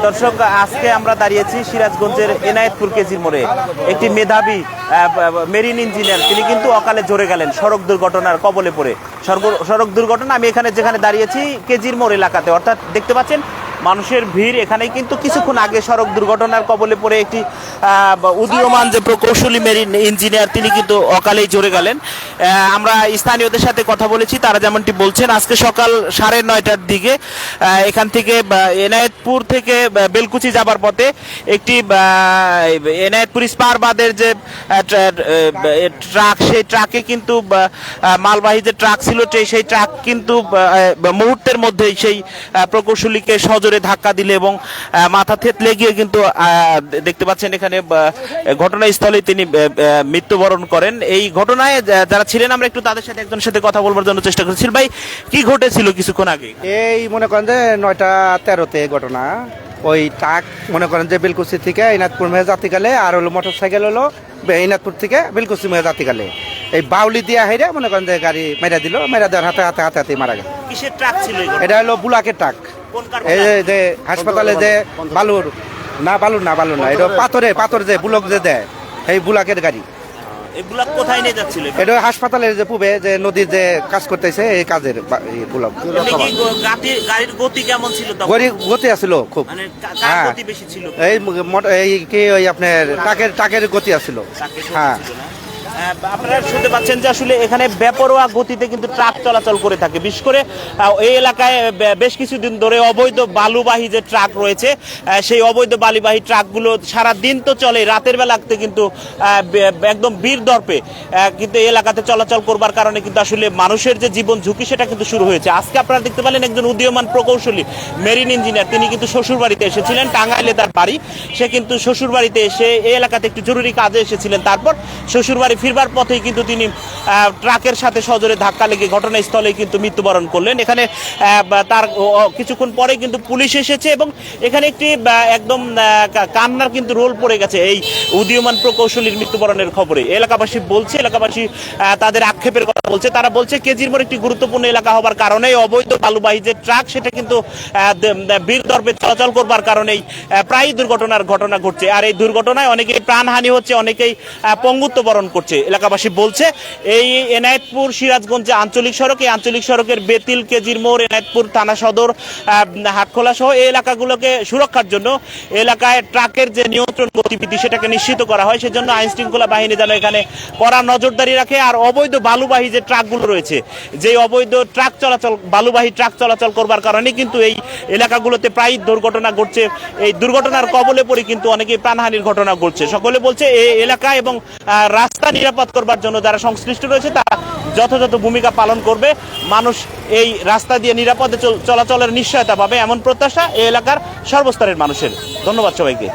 দর্শক, আজকে আমরা দাঁড়িয়েছি সিরাজগঞ্জের এনায়েতপুর কেজির মোড়ে। একটি মেধাবী মেরিন ইঞ্জিনিয়ার তিনি কিন্তু অকালে ঝরে গেলেন সড়ক দুর্ঘটনার কবলে পড়ে। সড়ক দুর্ঘটনা আমি যেখানে দাঁড়িয়েছি কেজির মোড় এলাকাতে, অর্থাৎ দেখতে পাচ্ছেন মানুষের ভিড়। এখানে কিন্তু কিছুক্ষণ আগে সড়ক দুর্ঘটনার কবলে পড়ে একটি উদীয়মান যে প্রকৌশলী মেরিন ইঞ্জিনিয়ার তিনি কিন্তু অকালেই ঝরে গেলেন। আমরা স্থানীয়দের সাথে কথা বলেছি, তারা যেমনটি বলছেন আজকে সকাল 9:30টার দিকে এখান থেকে এনায়েতপুর থেকে বেলকুচি যাবার পথে একটি এনায়েতপুর স্পারবাদের যে ট্রাক, সেই ট্রাকে কিন্তু মালবাহী যে ট্রাক ছিল সেই ট্রাক কিন্তু মুহূর্তের মধ্যেই সেই প্রকৌশলীকে সজোরে ধাক্কা দিলে এবং মাথা থেতলে গিয়ে কিন্তু দেখতে পাচ্ছেন এখানে ঘটনাস্থলে তিনি মৃত্যুবরণ করেন। এই ঘটনায় যারা ছিলেন আমরা একটু তাদের সাথে একজনের সাথে কথা বলবার জন্য চেষ্টা করেছিল। ভাই, কি ঘটেছিল কিছুক্ষণ আগে? এই মনে করেন যে 9:13-তে ঘটনা। ওই ট্রাক মনে করেন যে বেলকুচি থেকে এনায়তপুর মেয়ে যাত্রীকালে, আর হলো মোটর সাইকেল হলো এনায়তপুর থেকে বেলকুচি মেয়ে যাত্রীকালে। এই বাউলি দিয়া হেরে মনে করেন যে গাড়ি মেরা দিল, মেরা দেওয়ার হাতে মারা গেল। কিসের ট্রাক ছিল? এটা হলো বুলাকের ট্রাক। এই যে হাসপাতালে যে বালুর না এটা পাথর যে বুলক যে দেয়, এই বুলাকের গাড়ি। এগুলা কোথায় নিয়ে যাচ্ছিল? এটা হাসপাতালের যে পূবে যে নদীর যে কাজ করতেছে এই কাজের বুলক। গাড়ির গতি কেমন ছিল? গতি আছিল খুব, গতি বেশি ছিল। এই কি ওই আপনার ট্রাকের গতি আছিল। হ্যাঁ, আপনারা শুনতে পাচ্ছেন যে আসলে এখানে বেপরোয়া গতিতে কিন্তু ট্রাক চলাচল করে থাকে। বিশেষ করে এই এলাকায় বেশ কিছুদিন ধরে অবৈধ বালুবাহী যে ট্রাক রয়েছে, সেই অবৈধ বালুবাহী ট্রাকগুলো সারা দিন তো চলে, রাতের বেলাতে কিন্তু একদম বীর দর্পে কিন্তু এই এলাকাতে চলাচল করবার কারণে কিন্তু আসলে মানুষের যে জীবন ঝুঁকি সেটা কিন্তু শুরু হয়েছে। আজকে আপনারা দেখতে পেলেন একজন উদীয়মান প্রকৌশলী মেরিন ইঞ্জিনিয়ার তিনি কিন্তু শ্বশুর বাড়িতে এসেছিলেন, টাঙ্গাইলে তার বাড়ি। সে কিন্তু শ্বশুর বাড়িতে এসে এই এলাকাতে একটু জরুরি কাজে এসেছিলেন। তারপর শ্বশুর বাড়ি ফিরবার পথেই কিন্তু তিনি ট্রাকের সাথে সজোরে ধাক্কা লেগে ঘটনাস্থলে কিন্তু মৃত্যুবরণ করলেন। এখানে তার কিছুক্ষণ পরে কিন্তু পুলিশ এসেছে এবং এখানে একটি একদম কান্নার কিন্তু রোল পড়ে গেছে এই উদীয়মান প্রকৌশলীর মৃত্যুবরণের খবরে। এলাকাবাসী তাদের আক্ষেপের কথা বলছে। তারা বলছে কেজির মোড় একটি গুরুত্বপূর্ণ এলাকা হবার কারণে অবৈধ বালুবাহী যে ট্রাক সেটা কিন্তু বীর দর্পে চলাচল করবার কারণেই প্রায় দুর্ঘটনার ঘটনা ঘটছে। আর এই দুর্ঘটনায় অনেকেই প্রাণহানি হচ্ছে, অনেকেই পঙ্গুত্ব বরণ করছে। এলাকাবাসী বলছে এই এনায়েতপুর সিরাজগঞ্জ যে আঞ্চলিক সড়ক, এই আঞ্চলিক সড়কের বেতিল, কেজির মোড়, এনায়েতপুর থানা সদর, হাটখোলা সহ এই এলাকাগুলোকে সুরক্ষার জন্য এলাকায় ট্রাকের যে নিয়ন্ত্রণ গতিবিধি সেটাকে নিশ্চিত করা হয়। সেজন্য আইন শৃঙ্খলা বাহিনী যেন এখানে কড়া নজরদারি রাখে। আর অবৈধ বালুবাহী যে ট্রাকগুলো রয়েছে, যে অবৈধ বালুবাহী ট্রাক চলাচল করবার কারণে কিন্তু এই এলাকাগুলোতে প্রায় দুর্ঘটনা ঘটছে। এই দুর্ঘটনার কবলে পড়ে কিন্তু অনেকেই প্রাণহানির ঘটনা ঘটছে। সকলে বলছে এই এলাকা এবং রাস্তা নিরাপদ করবার জন্য যারা সংশ্লিষ্ট রয়েছে তারা যথাযথ ভূমিকা পালন করবে। মানুষ এই রাস্তা দিয়ে নিরাপদে চলাচলের নিশ্চয়তা পাবে, এমন প্রত্যাশা এই এলাকার সর্বস্তরের মানুষের। ধন্যবাদ সবাইকে।